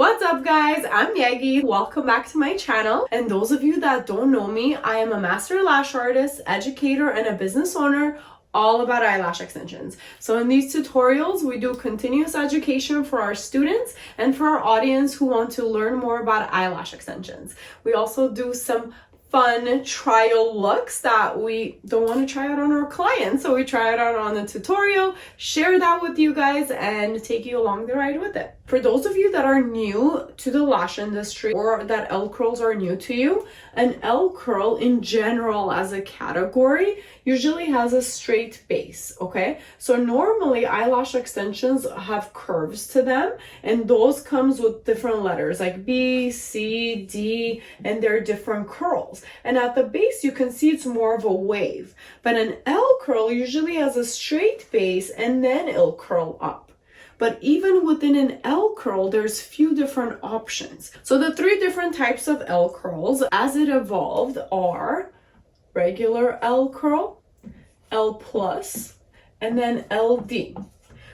What's up guys, I'm Yegi. Welcome back to my channel. And those of you that don't know me, I am a master lash artist, educator, and a business owner all about eyelash extensions. So in these tutorials, we do continuous education for our students and for our audience who want to learn more about eyelash extensions. We also do some fun trial looks that we don't want to try out on our clients, so we try it out on the tutorial, share that with you guys, and take you along the ride with it. For those of you that are new to the lash industry or that L curls are new to you, an L curl in general as a category usually has a straight base, okay? So normally eyelash extensions have curves to them, and those comes with different letters like B, C, D, and they're different curls. And at the base, you can see it's more of a wave, but an L curl usually has a straight base and then it'll curl up. But even within an L curl, there's few different options. So the three different types of L curls as it evolved are regular L curl, L plus, and then LD.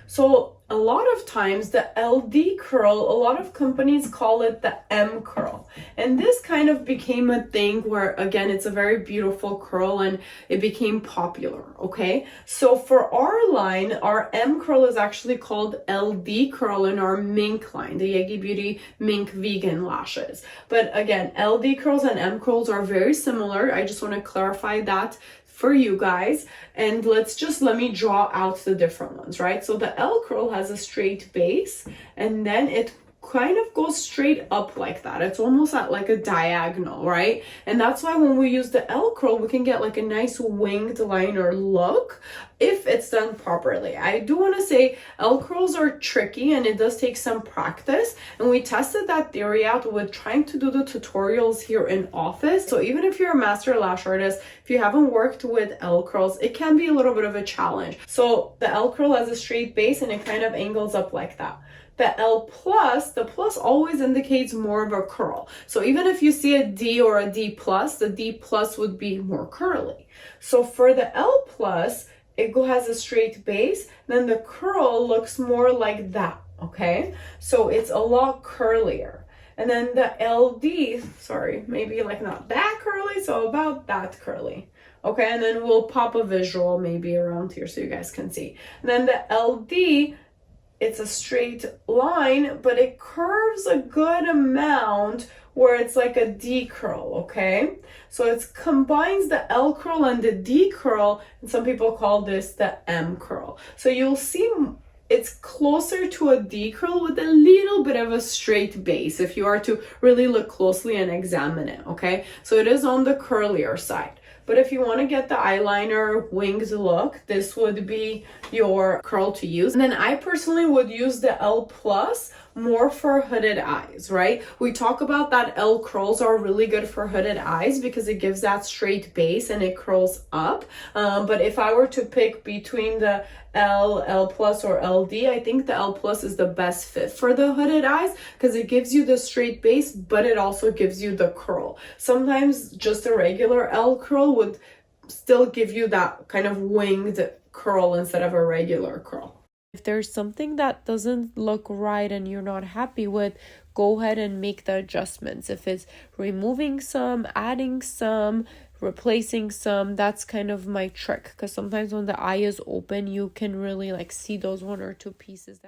So a lot of times the LD curl, a lot of companies call it the M curl. And this kind of became a thing where, again, it's a very beautiful curl and it became popular, okay? So for our line, our M curl is actually called LD curl in our mink line, the Yegi Beauty mink vegan lashes. But again, LD curls and M curls are very similar. I just want to clarify that for you guys, and let me draw out the different ones, right? So the L curl has a straight base and then it kind of goes straight up like that. It's almost at like a diagonal, right? And that's why when we use the L curl, we can get like a nice winged liner look if it's done properly. I do want to say L curls are tricky and it does take some practice, and we tested that theory out with trying to do the tutorials here in office. So even if you're a master lash artist, if you haven't worked with L curls, it can be a little bit of a challenge. So the L curl has a straight base and it kind of angles up like that. The L plus, the plus always indicates more of a curl. So even if you see a D or a D plus, the D plus would be more curly. So for the L plus, it has a straight base, then the curl looks more like that, okay? So it's a lot curlier. And then the LD, sorry, maybe like not that curly, so about that curly. Okay, and then we'll pop a visual maybe around here so you guys can see. And then the LD, it's a straight line, but it curves a good amount where it's like a D curl, okay? So it combines the L curl and the D curl, and some people call this the M curl. So you'll see it's closer to a D curl with a little bit of a straight base if you are to really look closely and examine it, okay? So it is on the curlier side. But if you want to get the eyeliner winged look, this would be your curl to use. And then I personally would use the L plus more for hooded eyes, right? We talk about that L curls are really good for hooded eyes because it gives that straight base and it curls up. But if I were to pick between the L plus or LD, I think the L plus is the best fit for the hooded eyes because it gives you the straight base, but it also gives you the curl. Sometimes just a regular L curl would still give you that kind of winged curl instead of a regular curl. If there's something that doesn't look right and you're not happy with, go ahead and make the adjustments. If it's removing some, adding some, replacing some, that's kind of my trick, because sometimes when the eye is open, you can really like see those one or two pieces that are